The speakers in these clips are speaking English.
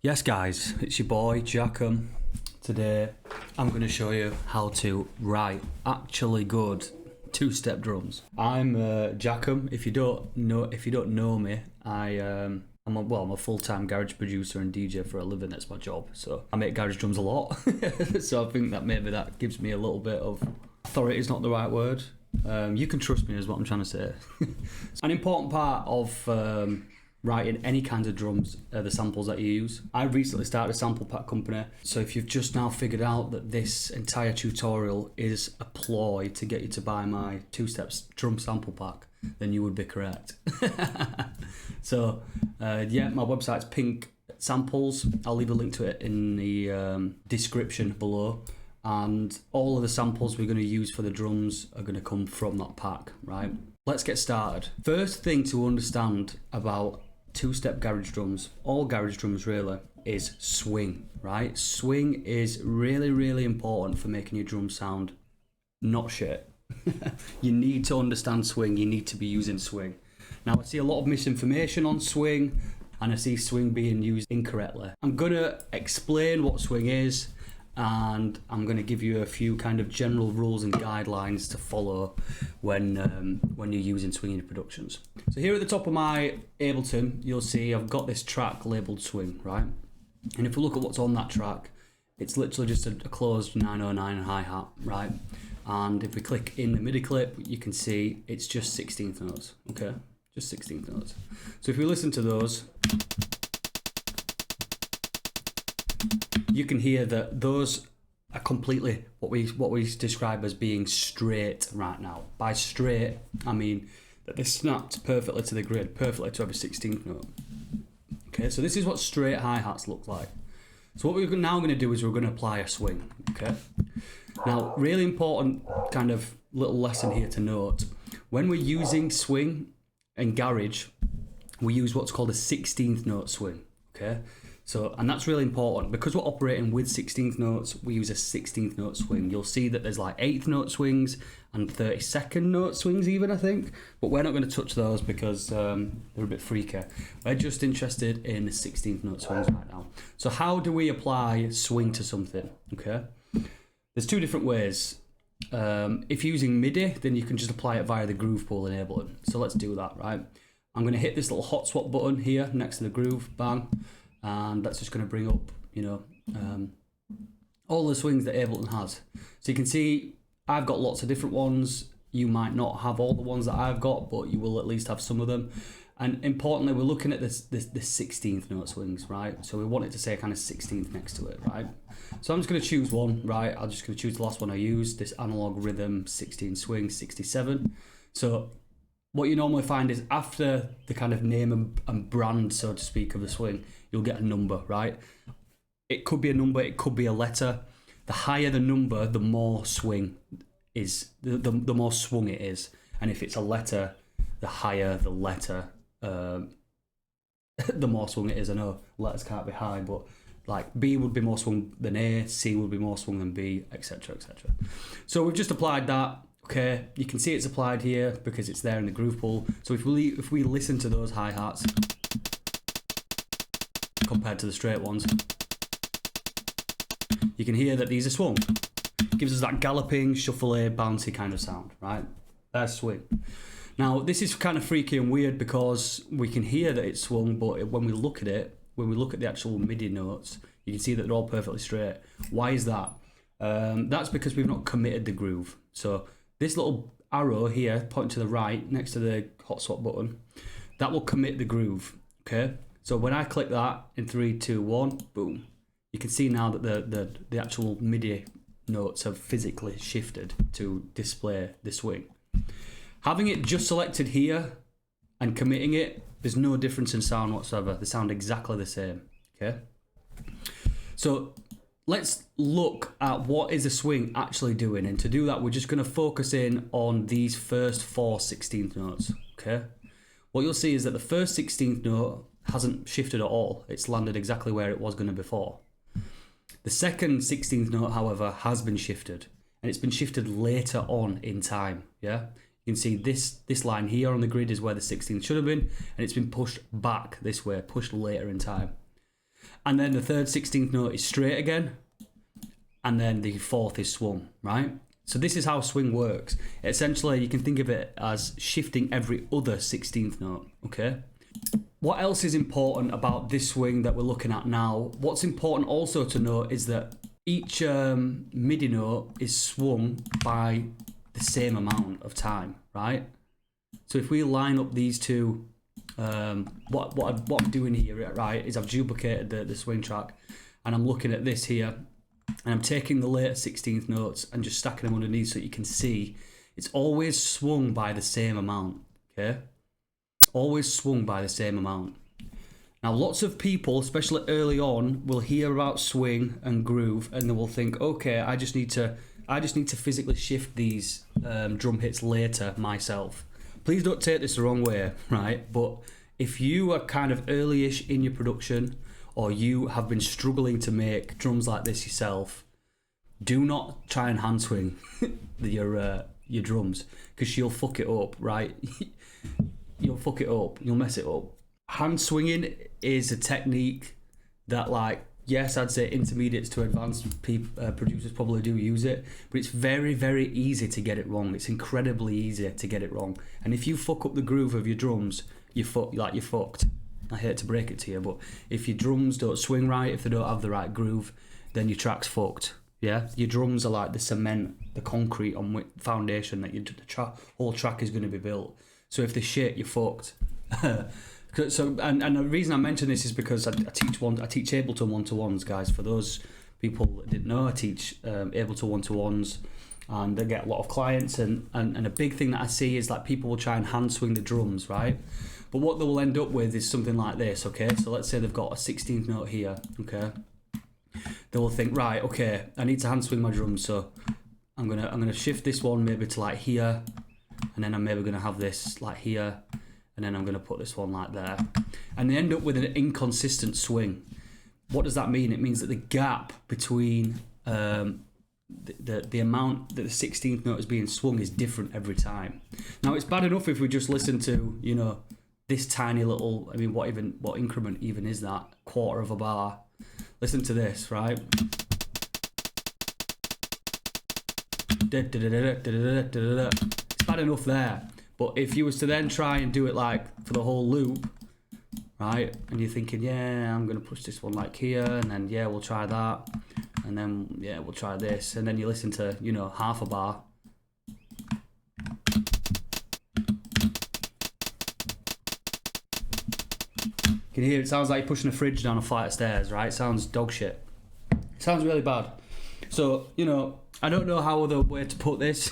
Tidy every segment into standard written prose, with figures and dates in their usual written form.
Yes guys, it's your boy Jackham. Today I'm going to show you how to write actually good two-step drums. I'm Jackham. If you don't know me, I'm a full-time garage producer and DJ for a living. That's my job. So I make garage drums a lot. So I think that maybe that gives me a little bit of authority. Is not the right word. You can trust me, is what I'm trying to say. An important part of writing any kinds of drums are the samples that you use. I recently started a sample pack company, so if you've just now figured out that this entire tutorial is a ploy to get you to buy my two-steps drum sample pack, then you would be correct. So yeah, my website's Pink Samples. I'll leave a link to it in the description below, and all of the samples we're going to use for the drums are going to come from that pack, right? Let's get started. First thing to understand about two-step garage drums, all garage drums really, is swing, right? Swing is really, really important for making your drum sound not shit. You need to understand swing, you need to be using swing. Now I see a lot of misinformation on swing, and I see swing being used incorrectly. I'm gonna explain what swing is, and I'm going to give you a few kind of general rules and guidelines to follow when you're using swing in your productions. So here at the top of my Ableton, you'll see I've got this track labelled swing, right? And if we look at what's on that track, it's literally just a closed 909 hi-hat, right? And if we click in the MIDI clip, you can see it's just 16th notes, okay? Just 16th notes. So if we listen to those, you can hear that those are completely what we describe as being straight right now. By straight, I mean that they snapped perfectly to the grid, perfectly to every 16th note. Okay, so this is what straight hi-hats look like. So what we're now going to do is we're going to apply a swing, okay? Now, really important kind of little lesson here to note. When we're using swing in garage, we use what's called a 16th note swing, okay? So, and that's really important because we're operating with 16th notes. We use a 16th note swing. You'll see that there's like 8th note swings and 32nd note swings even, I think. But we're not going to touch those because they're a bit freaky. We're just interested in the 16th note swings right now. So how do we apply swing to something? Okay, there's two different ways. If you're using MIDI, then you can just apply it via the groove pool enabling. So let's do that, right? I'm going to hit this little hot swap button here next to the groove, bang. And that's just going to bring up, all the swings that Ableton has. So you can see I've got lots of different ones. You might not have all the ones that I've got, but you will at least have some of them. And importantly, we're looking at the 16th note swings, right? So we want it to say kind of 16th next to it, right? So I'm just going to choose one, right? I'm just going to choose the last one I used, this analog rhythm 16 swing 67. So what you normally find is after the kind of name and brand, so to speak, of the swing, you'll get a number, right? It could be a number, it could be a letter. The higher the number, the more swing is, the more swung it is. And if it's a letter, the higher the letter, the more swung it is. I know letters can't be high, but like B would be more swung than A, C would be more swung than B, etc., etc. So we've just applied that. Okay, you can see it's applied here because it's there in the groove pool. So if we listen to those hi-hats compared to the straight ones, you can hear that these are swung. Gives us that galloping, shuffly, bouncy kind of sound, right? That's swing. Now, this is kind of freaky and weird because we can hear that it's swung, but when we look at it, when we look at the actual MIDI notes, you can see that they're all perfectly straight. Why is that? That's because we've not committed the groove. So this little arrow here, pointing to the right, next to the hot swap button, that will commit the groove, okay? So when I click that in 3, 2, 1, boom, you can see now that the actual MIDI notes have physically shifted to display the swing. Having it just selected here and committing it, there's no difference in sound whatsoever. They sound exactly the same, okay? So let's look at what is a swing actually doing, and to do that we're just going to focus in on these first 4 16th notes, okay? What you'll see is that the first 16th note hasn't shifted at all. It's landed exactly where it was going to before. The second 16th note, however, has been shifted, and it's been shifted later on in time, yeah? You can see this line here on the grid is where the 16th should have been, and it's been pushed back this way, pushed later in time. And then the third 16th note is straight again. And then the fourth is swung, right? So this is how swing works. Essentially, you can think of it as shifting every other 16th note, okay? What else is important about this swing that we're looking at now? What's important also to note is that each MIDI note is swung by the same amount of time, right? So if we line up these two, what I'm doing here, right, is I've duplicated the swing track, and I'm looking at this here, and I'm taking the later 16th notes and just stacking them underneath so you can see it's always swung by the same amount, okay? Always swung by the same amount. Now, lots of people, especially early on, will hear about swing and groove, and they will think, okay, I just need to physically shift these drum hits later myself. Please don't take this the wrong way, right? But if you are kind of early-ish in your production, or you have been struggling to make drums like this yourself, do not try and hand swing your drums, because you'll fuck it up, right? You'll fuck it up. You'll mess it up. Hand swinging is a technique that, like, yes, I'd say intermediates to advanced producers probably do use it, but it's very, very easy to get it wrong. It's incredibly easy to get it wrong. And if you fuck up the groove of your drums, you're fucked. I hate to break it to you, but if your drums don't swing right, if they don't have the right groove, then your track's fucked. Yeah, your drums are like the cement, the concrete on which foundation that the whole track is going to be built. So if they shit, you're fucked. So and the reason I mention this is because I teach Ableton 1-to-1s, guys. For those people that didn't know, I teach Ableton 1-to-1s, and I get a lot of clients. And a big thing that I see is that people will try and hand swing the drums, right? But what they will end up with is something like this, okay? So let's say they've got a 16th note here, okay? They will think, right, okay, I need to hand swing my drums, so I'm gonna shift this one maybe to like here, and then I'm maybe gonna have this like here, and then I'm gonna put this one like there, and they end up with an inconsistent swing. What does that mean? It means that the gap between the amount that the 16th note is being swung is different every time. Now, it's bad enough if we just listen to, you know, this tiny little, I mean, what increment even is that? Quarter of a bar. Listen to this, right? It's bad enough there. But if you was to then try and do it like for the whole loop, right? And you're thinking, yeah, I'm going to push this one like here, and then, yeah, we'll try that. And then, yeah, we'll try this. And then you listen to, you know, half a bar. You can hear it sounds like you're pushing a fridge down a flight of stairs, right? It sounds dog shit. It sounds really bad. So, you know, I don't know how other way to put this,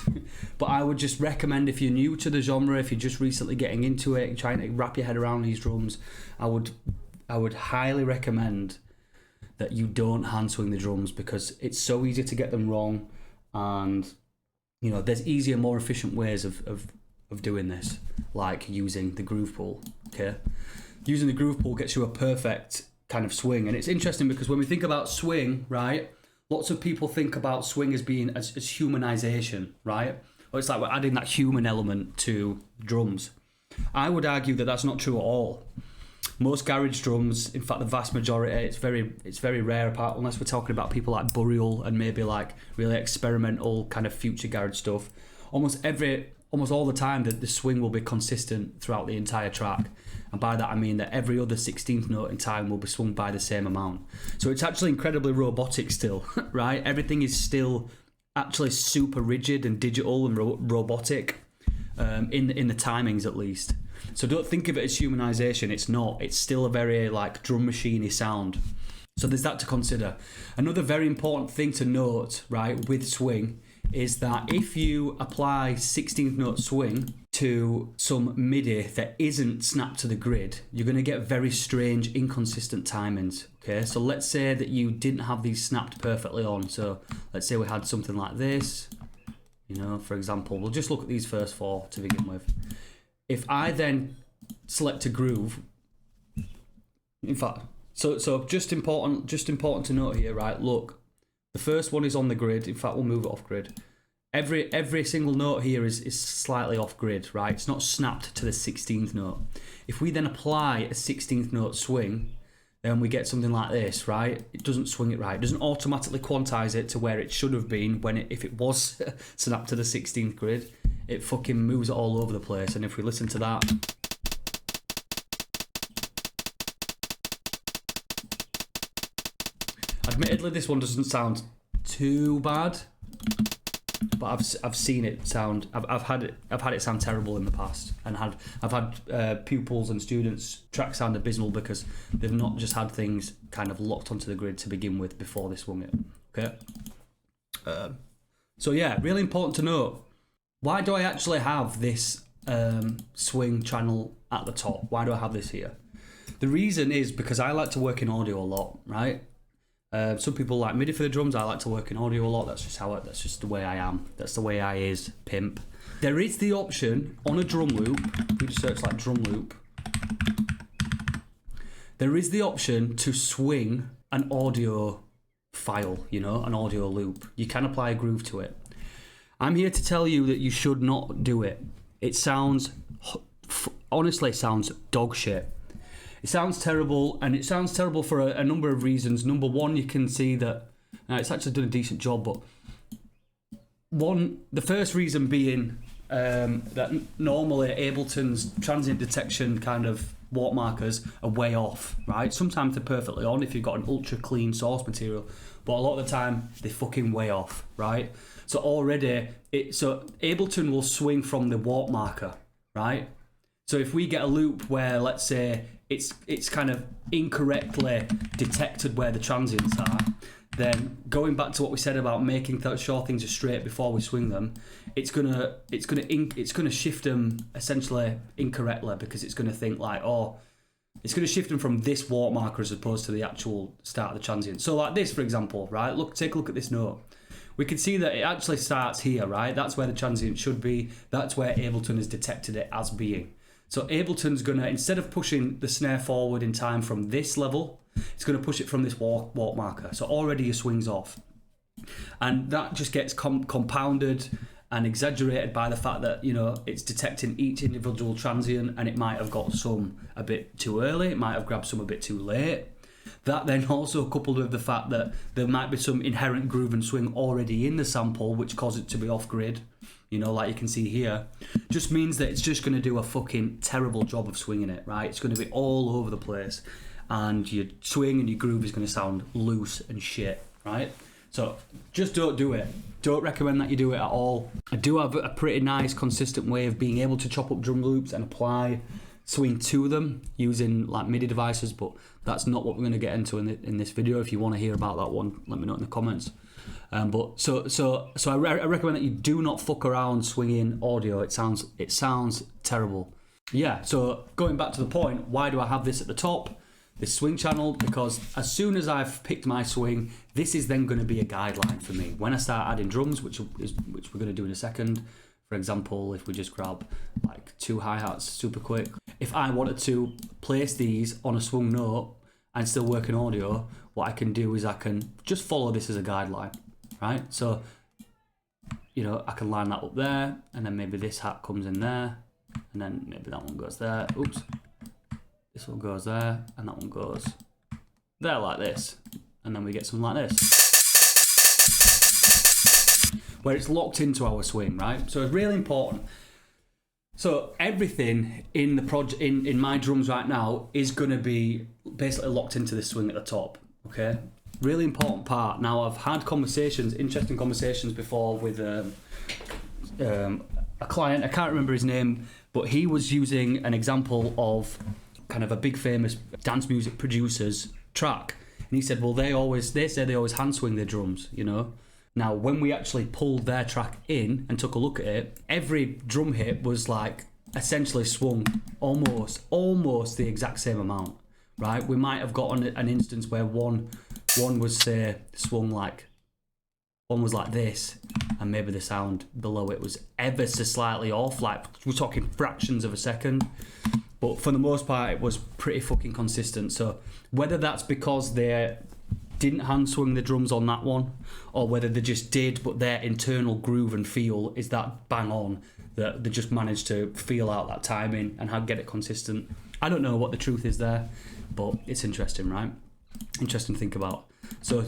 but I would just recommend, if you're new to the genre, if you're just recently getting into it, trying to wrap your head around these drums, I would highly recommend that you don't hand swing the drums, because it's so easy to get them wrong, and you know, there's easier, more efficient ways of doing this, like using the groove pool, okay? Using the groove pool gets you a perfect kind of swing. And it's interesting because when we think about swing, right, lots of people think about swing as being as humanization, right? Or it's like we're adding that human element to drums. I would argue that that's not true at all. Most garage drums, in fact the vast majority, it's very rare, apart unless we're talking about people like Burial and maybe like really experimental kind of future garage stuff. Almost all the time the swing will be consistent throughout the entire track. And by that I mean that every other 16th note in time will be swung by the same amount. So it's actually incredibly robotic still, right? Everything is still actually super rigid and digital and robotic, in the timings at least. So don't think of it as humanization. It's not. It's still a very like drum machine-y sound. So there's that to consider. Another very important thing to note, right, with swing is that if you apply 16th note swing to some MIDI that isn't snapped to the grid, you're going to get very strange, inconsistent timings. Okay, so let's say that you didn't have these snapped perfectly on. So let's say we had something like this. You know, for example, we'll just look at these first four to begin with. If I then select a groove, in fact, so just important to note here, right? Look, the first one is on the grid. In fact, we'll move it off grid. Every single note here is slightly off grid, right? It's not snapped to the 16th note. If we then apply a 16th note swing, then we get something like this, right? It doesn't swing it right. It doesn't automatically quantize it to where it should have been when if it was snapped to the 16th grid. It fucking moves it all over the place. And if we listen to that, admittedly, this one doesn't sound too bad, but I've seen it sound. I've had it sound terrible in the past, and I've had pupils and students track sound abysmal because they've not just had things kind of locked onto the grid to begin with before they swung it. Okay. So yeah, really important to note. Why do I actually have this swing channel at the top? Why do I have this here? The reason is because I like to work in audio a lot, right? Some people like MIDI for the drums. I like to work in audio a lot. That's just the way I am. That's the way I is, pimp. There is the option on a drum loop. You just search like drum loop. There is the option to swing an audio file, an audio loop. You can apply a groove to it. I'm here to tell you that you should not do it. It sounds, honestly, it sounds dog shit. It sounds terrible, and it sounds terrible for a number of reasons. Number one, you can see that it's actually done a decent job, but the first reason being that normally Ableton's transient detection kind of watt markers are way off, right? Sometimes they're perfectly on if you've got an ultra clean source material, but a lot of the time they're fucking way off, right? So already, so Ableton will swing from the watt marker, right? So if we get a loop where, let's say, it's kind of incorrectly detected where the transients are, then going back to what we said about making sure things are straight before we swing them, it's gonna shift them essentially incorrectly, because it's gonna think like, it's gonna shift them from this watt marker as opposed to the actual start of the transient. So like this, for example, right? Take a look at this note. We can see that it actually starts here, right? That's where the transient should be. That's where Ableton has detected it as being. So Ableton's gonna, instead of pushing the snare forward in time from this level, it's gonna push it from this watt marker. So already your swing's off. And that just gets compounded and exaggerated by the fact that, it's detecting each individual transient, and it might have got some a bit too early, it might have grabbed some a bit too late. That then also coupled with the fact that there might be some inherent groove and swing already in the sample, which causes it to be off grid, like you can see here, just means that it's just going to do a fucking terrible job of swinging it, right? It's going to be all over the place, and your swing and your groove is going to sound loose and shit, right? So just don't do it. Don't recommend that you do it at all. I do have a pretty nice, consistent way of being able to chop up drum loops and apply swing to them using like MIDI devices, but that's not what we're going to get into in this video. If you want to hear about that one, let me know in the comments. But so I recommend that you do not fuck around swinging audio. It sounds terrible. Yeah. So going back to the point, why do I have this at the top, this swing channel? Because as soon as I've picked my swing, this is then going to be a guideline for me when I start adding drums, which we're going to do in a second. For example, if we just grab like 2 hi-hats super quick, if I wanted to place these on a swung note and still work in audio, what I can do is I can just follow this as a guideline, right? So, I can line that up there, and then maybe this hat comes in there, and then maybe that one goes there. Oops. This one goes there, and that one goes there like this. And then we get something like this, where it's locked into our swing, right? So it's really important. So everything in the project, in my drums right now, is going to be basically locked into this swing at the top, okay? Really important part. Now, I've had interesting conversations before with a client. I can't remember his name, but he was using an example of kind of a big famous dance music producer's track. And he said, well, they say they always hand swing their drums, Now, when we actually pulled their track in and took a look at it, every drum hit was like essentially swung almost the exact same amount, right? We might have got an instance where one was, say, swung like, one was like this, and maybe the sound below it was ever so slightly off, like we're talking fractions of a second. But for the most part, it was pretty fucking consistent. So whether that's because they didn't hand swing the drums on that one, or whether they just did, but their internal groove and feel is that bang on that they just managed to feel out that timing and get it consistent. I don't know what the truth is there, but it's interesting, right? Interesting to think about. So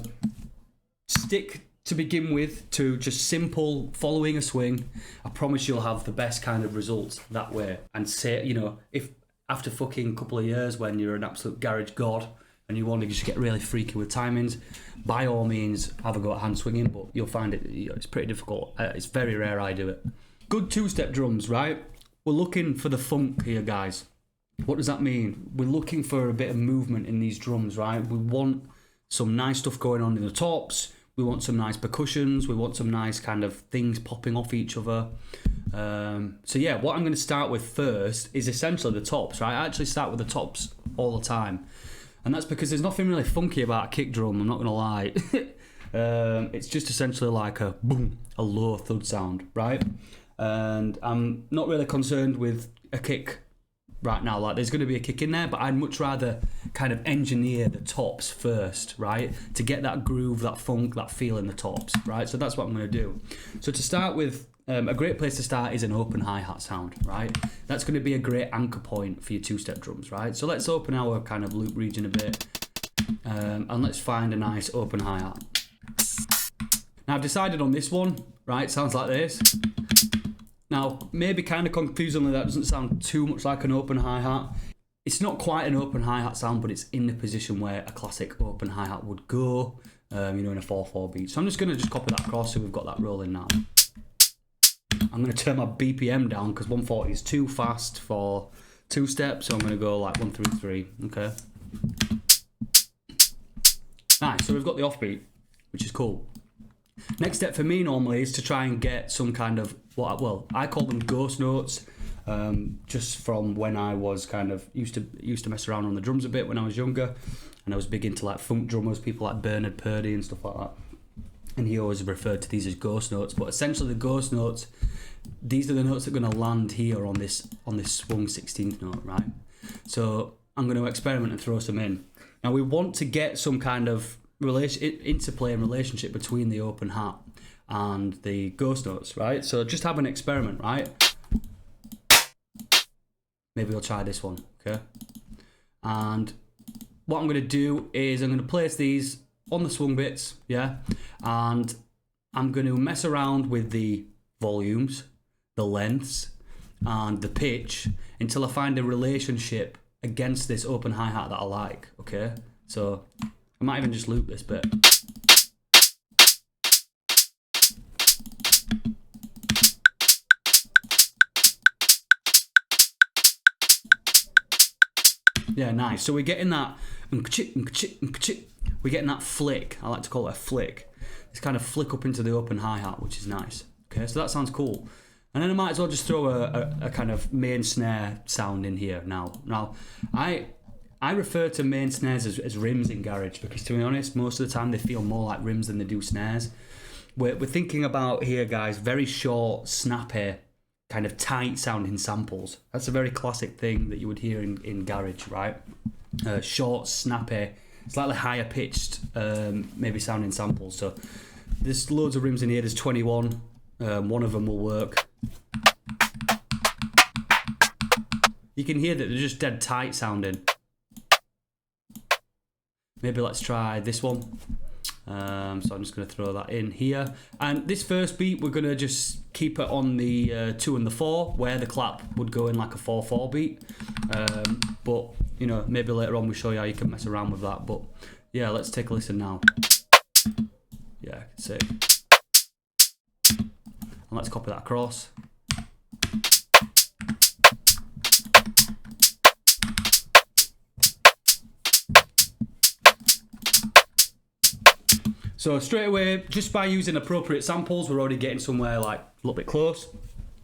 stick to begin with to just simple following a swing. I promise you'll have the best kind of results that way. And say, you know, if after fucking couple of years when you're an absolute garage god and you want to just get really freaky with timings, by all means have a go at hand swinging, but you'll find it, you know, it's pretty difficult. It's very rare I do it. Good two-step drums, right? We're looking for the funk here, guys. What does that mean? We're looking for a bit of movement in these drums, right? We want some nice stuff going on in the tops. We want some nice percussions. We want some nice kind of things popping off each other. So yeah, what I'm going to start with first is essentially the tops, right? I actually start with the tops all the time. And that's because there's nothing really funky about a kick drum, I'm not going to lie. It's just essentially like a boom, a low thud sound, right? And I'm not really concerned with a kick right now. Like, there's going to be a kick in there, but I'd much rather kind of engineer the tops first, right? To get that groove, that funk, that feel in the tops, right? So that's what I'm going to do. So to start with, a great place to start is an open hi-hat sound, right? That's going to be a great anchor point for your two-step drums, right? So let's open our kind of loop region a bit, and let's find a nice open hi-hat. Now I've decided on this one, right? Sounds like this. Now, maybe kind of confusingly, that doesn't sound too much like an open hi-hat. It's not quite an open hi-hat sound, but it's in the position where a classic open hi-hat would go, you know, in a 4/4 beat. So I'm just going to just copy that across so we've got that rolling now. I'm going to turn my BPM down because 140 is too fast for two-step, so I'm going to go like 133, okay? Nice, so we've got the offbeat, which is cool. Next step for me normally is to try and get some kind of, well, I call them ghost notes, just from when I was kind of used to mess around on the drums a bit when I was younger, and I was big into like funk drummers, people like Bernard Purdie and stuff like that. And he always referred to these as ghost notes, but essentially the ghost notes, these are the notes that are going to land here on this swung 16th note, right? So I'm going to experiment and throw some in. Now we want to get some kind of interplay and relationship between the open hat and the ghost notes, right? So just have an experiment, right? Maybe we'll try this one, okay? And what I'm going to do is I'm going to place these on the swung bits, yeah? And I'm going to mess around with the volumes, the lengths, and the pitch until I find a relationship against this open hi-hat that I like, okay? So I might even just loop this bit. Yeah, nice. So we're getting that, we're getting that flick. I like to call it a flick. It's kind of flick up into the open hi-hat, which is nice. Okay, so that sounds cool. And then I might as well just throw a kind of main snare sound in here now. Now, I refer to main snares as rims in garage because, to be honest, most of the time they feel more like rims than they do snares. We're thinking about here, guys, very short, snappy, kind of tight sounding samples. That's a very classic thing that you would hear in garage, right? Short, snappy, slightly higher pitched, maybe sounding samples. So there's loads of rims in here. There's 21. One of them will work. You can hear that they're just dead tight sounding. Maybe let's try this one. So I'm just going to throw that in here. And this first beat, we're going to just keep it on the 2 and the 4, where the clap would go in like a 4/4 beat. But, you know, maybe later on we show you how you can mess around with that. But, yeah, let's take a listen now. Yeah, sick. And let's copy that across. So straight away, just by using appropriate samples, we're already getting somewhere like a little bit close.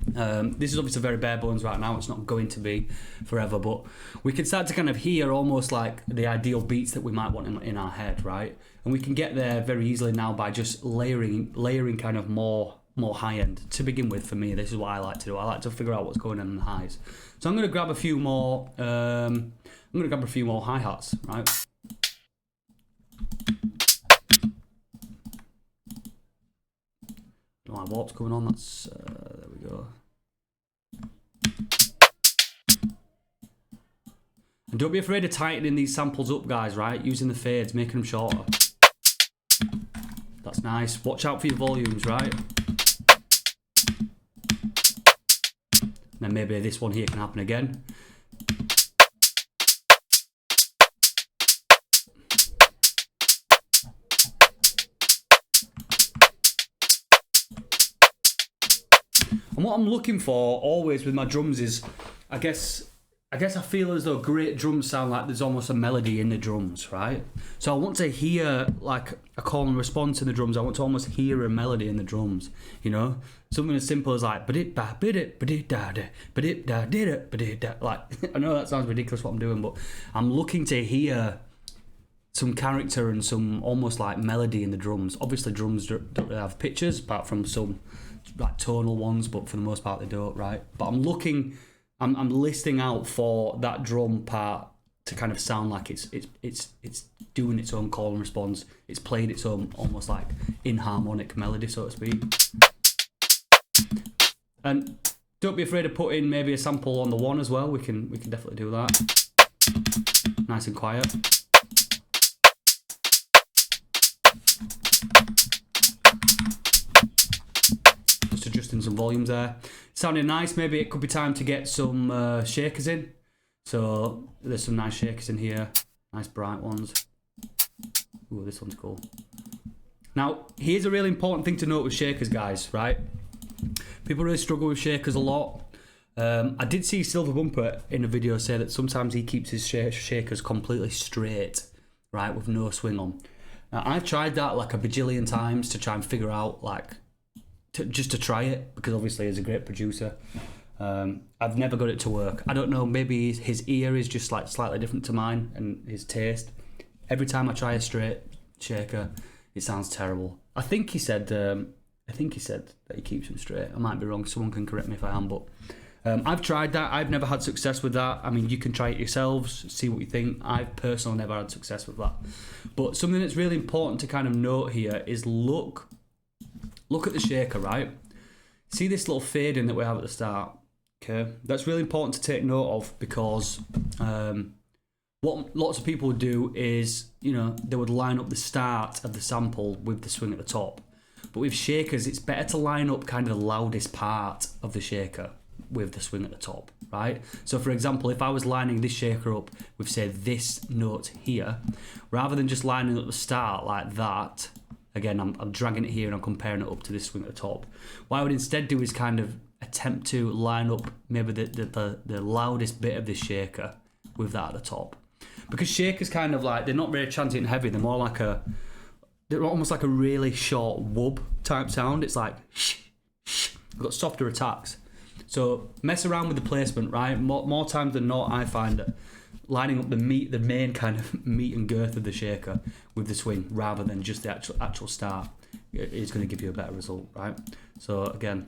This is obviously very bare bones right now. It's not going to be forever, but we can start to kind of hear almost like the ideal beats that we might want in our head, right? And we can get there very easily now by just layering kind of more high end. To begin with, for me, this is what I like to do. I like to figure out what's going on in the highs. So I'm going to grab a few more. I'm going to grab a few more hi hats, right? Don't know what's going on. That's there we go. And don't be afraid of tightening these samples up, guys, right? Using the fades, making them shorter. That's nice. Watch out for your volumes, right? Then maybe this one here can happen again. And what I'm looking for always with my drums is, I guess I feel as though great drums sound like there's almost a melody in the drums, right? So I want to hear like a call and response in the drums. I want to almost hear a melody in the drums, you know? Something as simple as like, like, I know that sounds ridiculous what I'm doing, but I'm looking to hear some character and some almost like melody in the drums. Obviously drums don't really have pitches, apart from some like tonal ones, but for the most part they don't, right? But I'm listing out for that drum part to kind of sound like it's doing its own call and response. It's playing its own almost like inharmonic melody, so to speak. And don't be afraid of putting maybe a sample on the one as well. We can definitely do that. Nice and quiet. Just adjusting some volumes there. Sounding nice. Maybe it could be time to get some shakers in. So there's some nice shakers in here. Nice bright ones. Ooh, this one's cool. Now, here's a really important thing to note with shakers, guys, right? People really struggle with shakers a lot. I did see Silver Bumper in a video say that sometimes he keeps his shakers completely straight, right, with no swing on. Now, I've tried that like a bajillion times to try and figure out, like, just to try it, because obviously he's a great producer. I've never got it to work. I don't know, maybe his ear is just like slightly different to mine and his taste. Every time I try a straight shaker, it sounds terrible. I think he said that he keeps them straight. I might be wrong. Someone can correct me if I am, but I've tried that. I've never had success with that. I mean, you can try it yourselves, see what you think. I've personally never had success with that. But something that's really important to kind of note here is look at the shaker, right? See this little fade in that we have at the start. Okay, that's really important to take note of, because what lots of people would do is, you know, they would line up the start of the sample with the swing at the top. But with shakers, it's better to line up kind of the loudest part of the shaker with the swing at the top, right? So for example, if I was lining this shaker up with, say, this note here, rather than just lining up the start like that, again, I'm dragging it here and I'm comparing it up to this swing at the top. What I would instead do is kind of attempt to line up maybe the loudest bit of this shaker with that at the top. Because shakers kind of like, they're not very transient and heavy, they're more like they're almost like a really short wub type sound. It's like, they've got softer attacks. So mess around with the placement, right? More times than not, I find that lining up the main kind of meat and girth of the shaker with the swing rather than just the actual start is going to give you a better result, right? So again.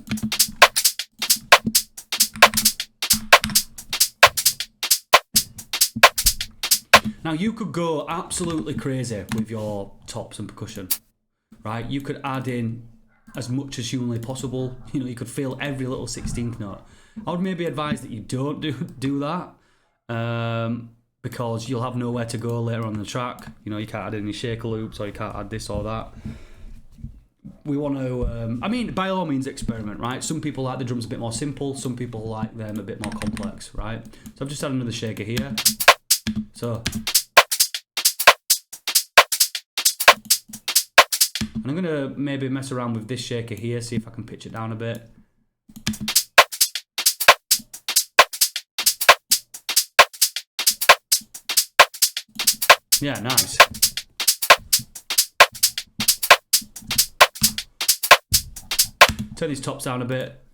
Now you could go absolutely crazy with your tops and percussion, right? You could add in as much as humanly possible. You know, you could fill every little 16th note. I would maybe advise that you don't do that, because you'll have nowhere to go later on the track. You know, you can't add any shaker loops, or you can't add this or that. We want to, I mean, by all means experiment, right? Some people like the drums a bit more simple, some people like them a bit more complex, right? So I've just added another shaker here. So, and I'm going to maybe mess around with this shaker here, see if I can pitch it down a bit. Yeah, nice. Turn these tops down a bit.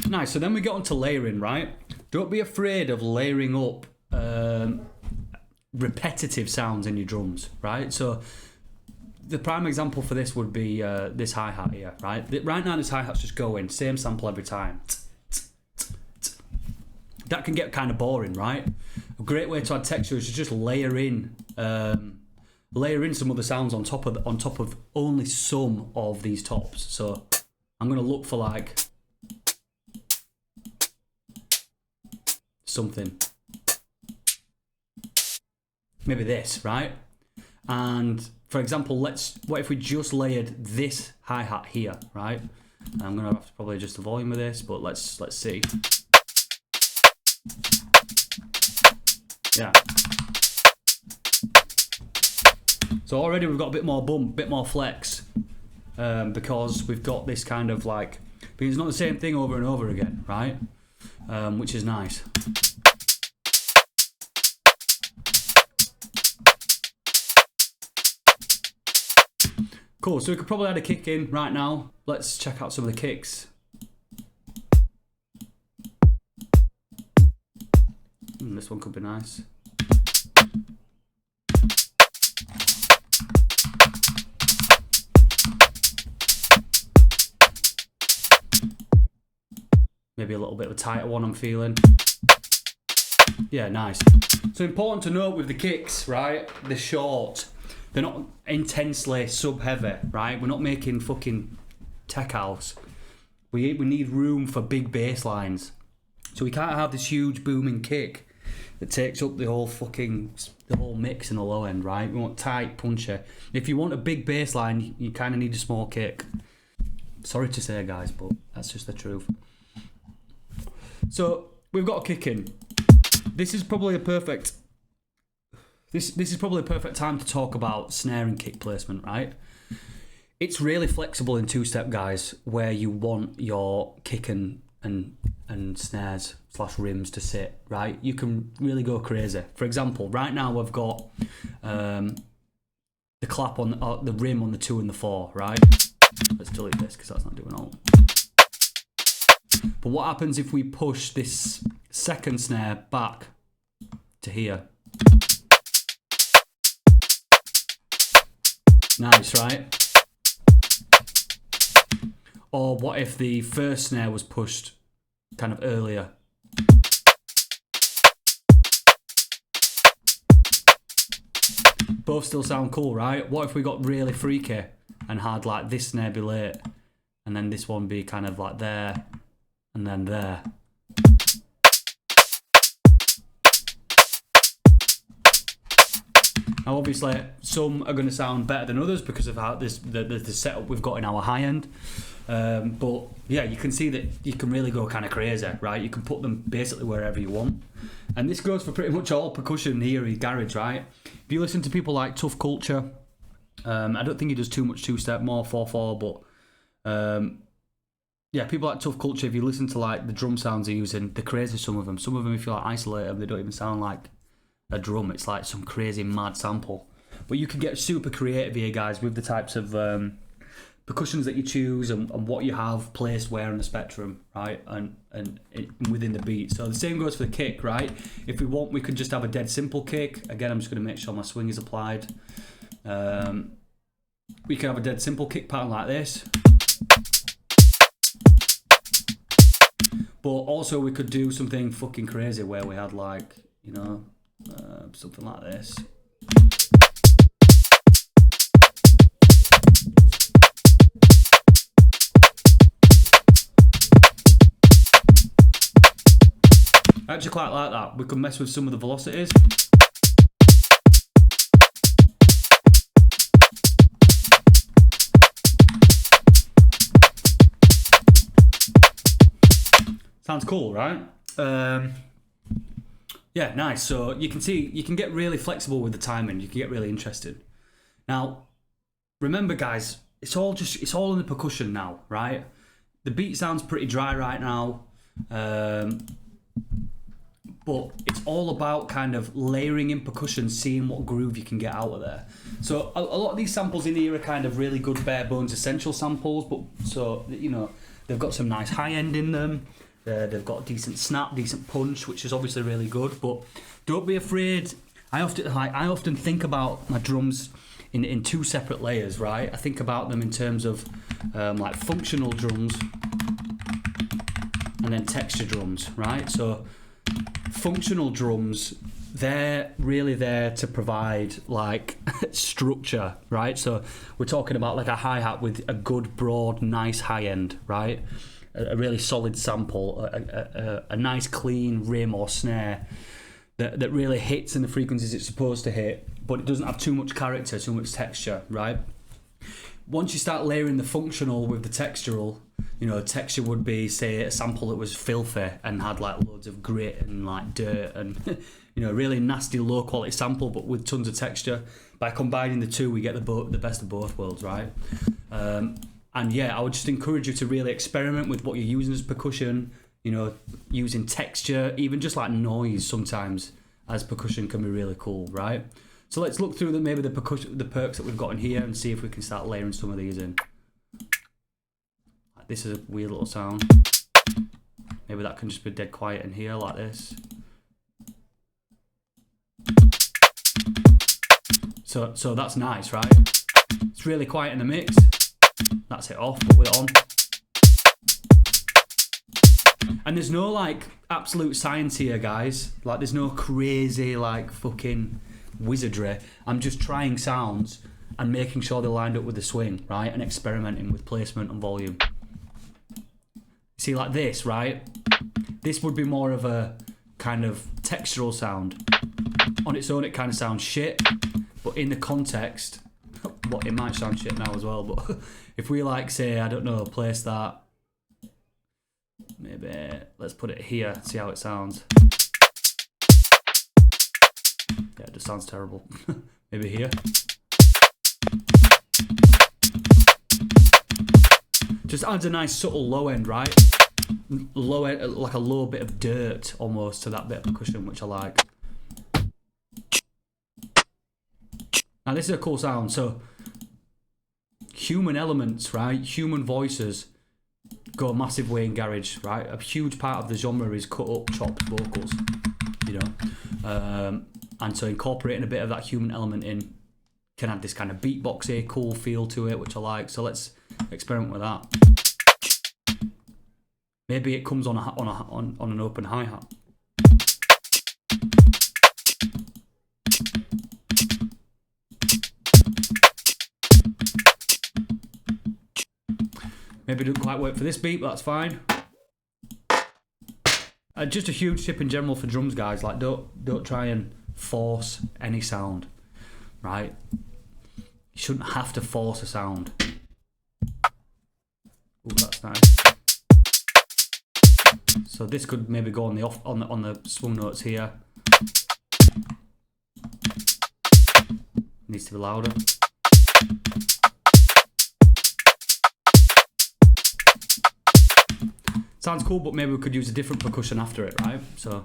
Nice, so then we get on to layering, right? Don't be afraid of layering up repetitive sounds in your drums, right? So the prime example for this would be this hi-hat here, right? Right now this hi-hat's just going, same sample every time. That can get kind of boring, right? A great way to add texture is to just layer in some other sounds on top of only some of these tops. So I'm going to look for like something. Maybe this, right? And for example, what if we just layered this hi-hat here, right? I'm gonna have to probably adjust the volume of this, but let's see. Yeah. So already we've got a bit more bump, bit more flex, because we've got this kind of like, because it's not the same thing over and over again, right? Which is nice. Cool, so we could probably add a kick in right now. Let's check out some of the kicks. This one could be nice. Maybe a little bit of a tighter one I'm feeling. Yeah, nice. So important to note with the kicks, right? They're short. They're not intensely sub-heavy, right? We're not making fucking tech house. We need room for big bass lines. So we can't have this huge booming kick that takes up the whole mix in the low end, right? We want tight, punchy. If you want a big bass line, you kind of need a small kick. Sorry to say, guys, but that's just the truth. So we've got a kick in. This is probably a perfect. This is probably a perfect time to talk about snare and kick placement, right? It's really flexible in two-step, guys, where you want your kick and snares / rims to sit, right? You can really go crazy. For example, right now I've got the clap on the rim on the 2 and the 4, right? Let's delete this because that's not doing all. But what happens if we push this second snare back to here? Nice, right? Or what if the first snare was pushed kind of earlier? Both still sound cool, right? What if we got really freaky and had like this snare be late and then this one be kind of like there and then there? Now obviously some are going to sound better than others because of how the setup we've got in our high end, but yeah, you can see that you can really go kind of crazy, right? You can put them basically wherever you want, and this goes for pretty much all percussion here in garage, right? If you listen to people like Tough Culture, I don't think he does too much two-step, more 4/4, but yeah, people like Tough Culture, if you listen to like the drum sounds they're using, they're crazy. Some of them if you like isolate them, they don't even sound like a drum. It's like some crazy mad sample. But you can get super creative here, guys, with the types of percussions that you choose and what you have placed where on the spectrum, right? And within the beat. So the same goes for the kick, right? If we want, we could just have a dead simple kick. Again, I'm just going to make sure my swing is applied. We can have a dead simple kick pattern like this. But also we could do something fucking crazy where we had like, you know, something like this. I actually quite like that. We could mess with some of the velocities. Sounds cool, right? Yeah, nice. So you can see, you can get really flexible with the timing. You can get really interested. Now, remember, guys, it's all in the percussion now, right? The beat sounds pretty dry right now, but it's all about kind of layering in percussion, seeing what groove you can get out of there. So a lot of these samples in here are kind of really good bare bones essential samples, but so you know they've got some nice high end in them. They've got decent snap, decent punch, which is obviously really good. But don't be afraid. I often think about my drums in two separate layers, right? I think about them in terms of like functional drums and then texture drums, right? So functional drums, they're really there to provide like structure, right? So we're talking about like a hi-hat with a good, broad, nice high end, right? a really solid sample, a nice clean rim or snare that really hits in the frequencies it's supposed to hit, but it doesn't have too much character, too much texture, right? Once you start layering the functional with the textural, texture would be, say, a sample that was filthy and had like loads of grit and like dirt and really nasty low quality sample, but with tons of texture. By combining the two, we get the best of both worlds, right? And yeah, I would just encourage you to really experiment with what you're using as percussion, using texture, even just like noise sometimes as percussion can be really cool, right? So let's look through the perks that we've got in here and see if we can start layering some of these in. Like this is a weird little sound. Maybe that can just be dead quiet in here like this. So that's nice, right? It's really quiet in the mix. That's it off, put it on. And there's no like absolute science here, guys. Like there's no crazy like fucking wizardry. I'm just trying sounds and making sure they're lined up with the swing, right? And experimenting with placement and volume. See, like this, right? This would be more of a kind of textural sound. On its own, it kind of sounds shit, but in the context, well, it might sound shit now as well, but if we like, say, I don't know, place that, maybe, let's put it here, see how it sounds. Yeah, it just sounds terrible. Maybe here. Just adds a nice subtle low end, right? Low end, like a low bit of dirt almost to that bit of percussion, which I like. Now this is a cool sound. So human elements, right? Human voices go a massive way in garage, right? A huge part of the genre is cut up, chopped vocals, and so incorporating a bit of that human element in can add this kind of beatboxy, cool feel to it, which I like. So let's experiment with that. Maybe it comes on an open hi-hat. Maybe it didn't quite work for this beat, but that's fine. Just a huge tip in general for drums, guys. Like, don't try and force any sound, right? You shouldn't have to force a sound. Ooh, that's nice. So this could maybe go on the swung notes here. Needs to be louder. Sounds cool, but maybe we could use a different percussion after it, right? So,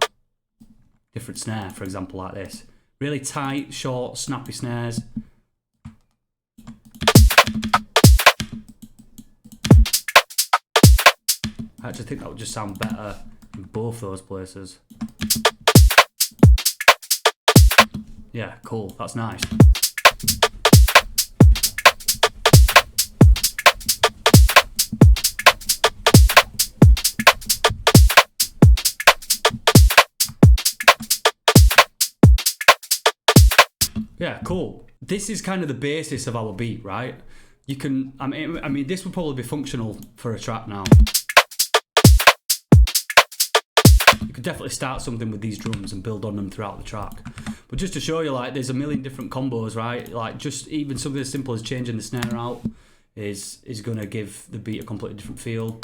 different snare, for example, like this. Really tight, short, snappy snares. I actually think that would just sound better in both those places. Yeah, cool, that's nice. Yeah, cool. This is kind of the basis of our beat, right? You can, I mean, this would probably be functional for a track now. You could definitely start something with these drums and build on them throughout the track. But just to show you, like, there's a million different combos, right? Like, just even something as simple as changing the snare out is going to give the beat a completely different feel.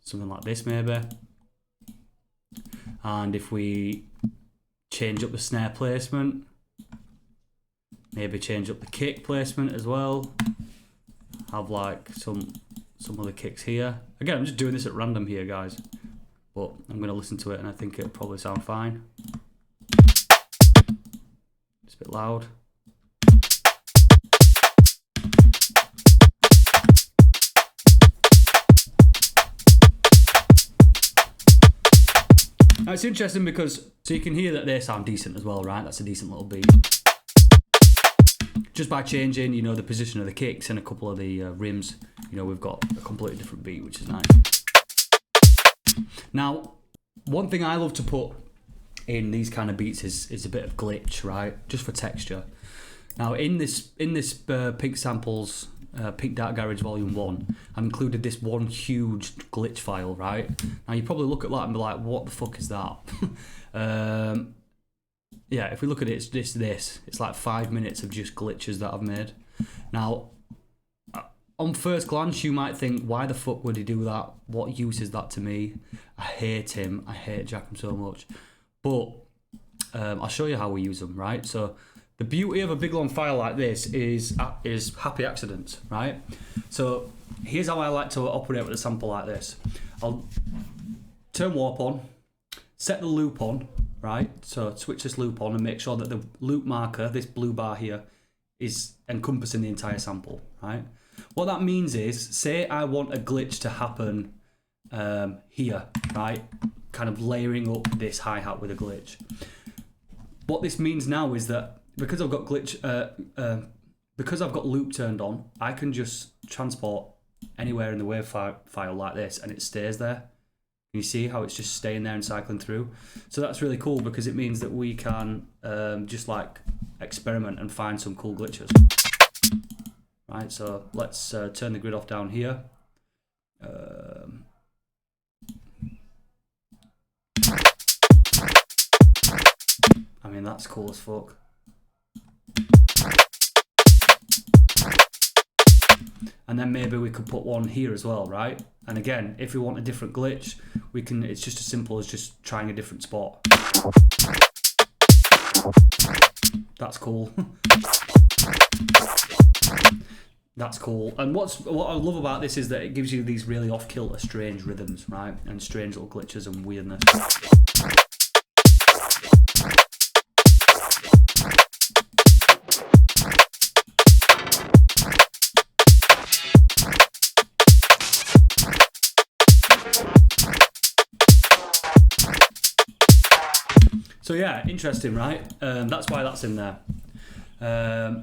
Something like this, maybe. And if we change up the snare placement, maybe change up the kick placement as well, have like some other kicks here. Again, I'm just doing this at random here, guys, but I'm going to listen to it and I think it'll probably sound fine. It's a bit loud. Now it's interesting because, so you can hear that they sound decent as well, right? That's a decent little beat. Just by changing, the position of the kicks and a couple of the rims, we've got a completely different beat, which is nice. Now, one thing I love to put in these kind of beats is a bit of glitch, right? Just for texture. Now, in this Pink Samples Pink Dark Garage Volume 1, I've included this one huge glitch file, right? Now you probably look at that and be like, what the fuck is that? Yeah, if we look at it, it's this. It's like 5 minutes of just glitches that I've made. Now, on first glance, you might think, why the fuck would he do that? What use is that to me? I hate him. I hate Jackham so much. But I'll show you how we use them, right? So the beauty of a big long file like this is happy accidents, right? So here's how I like to operate with a sample like this. I'll turn warp on, set the loop on, right? So switch this loop on and make sure that the loop marker, this blue bar here, is encompassing the entire sample, right? What that means is, say I want a glitch to happen here, right? Kind of layering up this hi-hat with a glitch. What this means now is that because I've got because I've got loop turned on, I can just transport anywhere in the wave file like this, and it stays there. You see how it's just staying there and cycling through. So that's really cool because it means that we can just like experiment and find some cool glitches. Right, so let's turn the grid off down here. I mean, that's cool as fuck. And then maybe we could put one here as well, right? And again, if we want a different glitch, we can. It's just as simple as just trying a different spot. That's cool. That's cool. And what I love about this is that it gives you these really off-kilter, strange rhythms, right? And strange little glitches and weirdness. So yeah, interesting, right? That's why that's in there.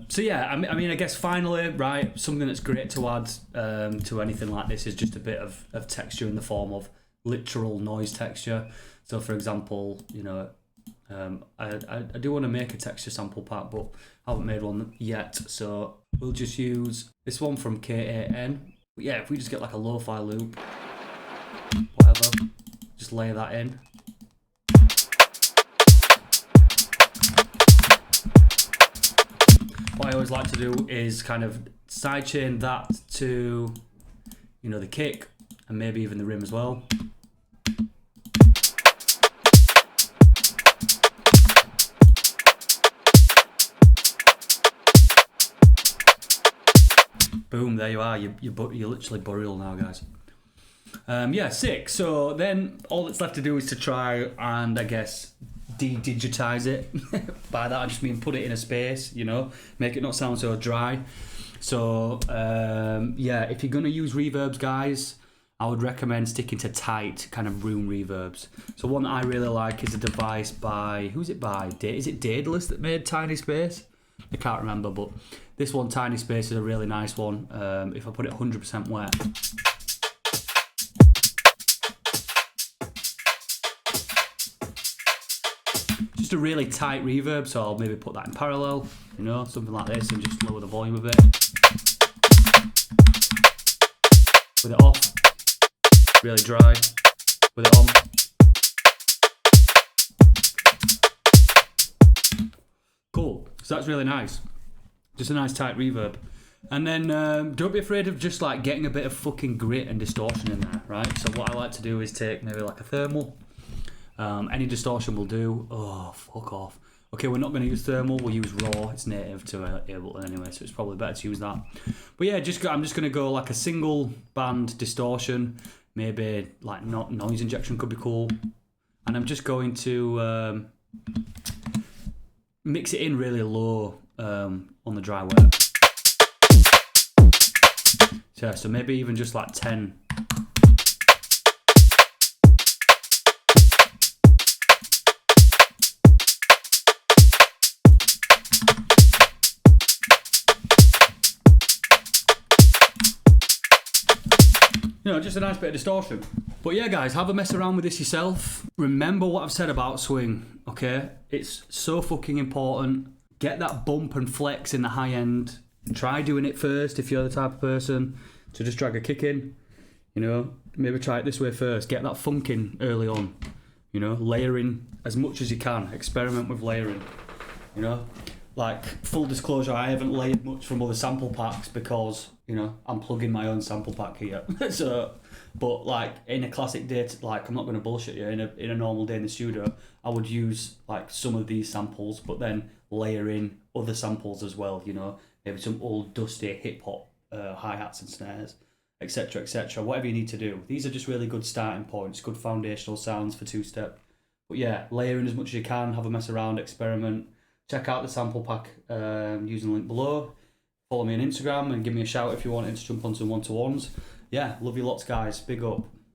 So yeah, I mean, I guess finally, right, something that's great to add to anything like this is just a bit of texture in the form of literal noise texture. So for example, you know, I do want to make a texture sample pack, but I haven't made one yet. So we'll just use this one from KAN. But yeah, if we just get like a lo-fi loop, whatever, just layer that in. What I always like to do is kind of sidechain that to, you know, the kick and maybe even the rim as well. Boom, there you are. You're literally Boreal now, guys. Yeah, sick. So then all that's left to do is to try and, I guess, de-digitize it. By that I just mean put it in a space, you know, make it not sound so dry. So yeah, if you're going to use reverbs, guys, I would recommend sticking to tight kind of room reverbs. So one that I really like is a device by, who's it by? Is it Daedalus that made Tiny Space? I can't remember, but this one, Tiny Space, is a really nice one. If I put it 100% wet, just a really tight reverb, so I'll maybe put that in parallel, you know, something like this, and just lower the volume a bit. With it off, really dry, with it on. Cool, so that's really nice. Just a nice tight reverb. And then don't be afraid of just like getting a bit of fucking grit and distortion in there, right? So what I like to do is take maybe like a thermal. Any distortion will do. Oh, fuck off. Okay, we're not going to use thermal, we'll use raw. It's native to Ableton anyway, so it's probably better to use that. But yeah, I'm just going to go like a single band distortion. Maybe like noise injection could be cool. And I'm just going to mix it in really low on the dry wet. So maybe even just like 10. You know, just a nice bit of distortion. But yeah, guys, have a mess around with this yourself. Remember what I've said about swing, okay? It's so fucking important. Get that bump and flex in the high end. try doing it first if you're the type of person to just drag a kick in. You know, maybe try it this way first. Get that funk in early on. You know, layering as much as you can. Experiment with layering. You know, like full disclosure, I haven't layered much from other sample packs because, you know, I'm plugging my own sample pack here. So, but like in a classic day, like I'm not going to bullshit you. In a normal day in the studio, I would use like some of these samples, but then layer in other samples as well. You know, maybe some old dusty hip hop hi hats and snares, etc., etc. Whatever you need to do. These are just really good starting points, good foundational sounds for two-step. But yeah, layer in as much as you can, have a mess around, experiment. Check out the sample pack using the link below. Follow me on Instagram and give me a shout if you want to jump on some one-to-ones. Yeah, love you lots, guys. Big up.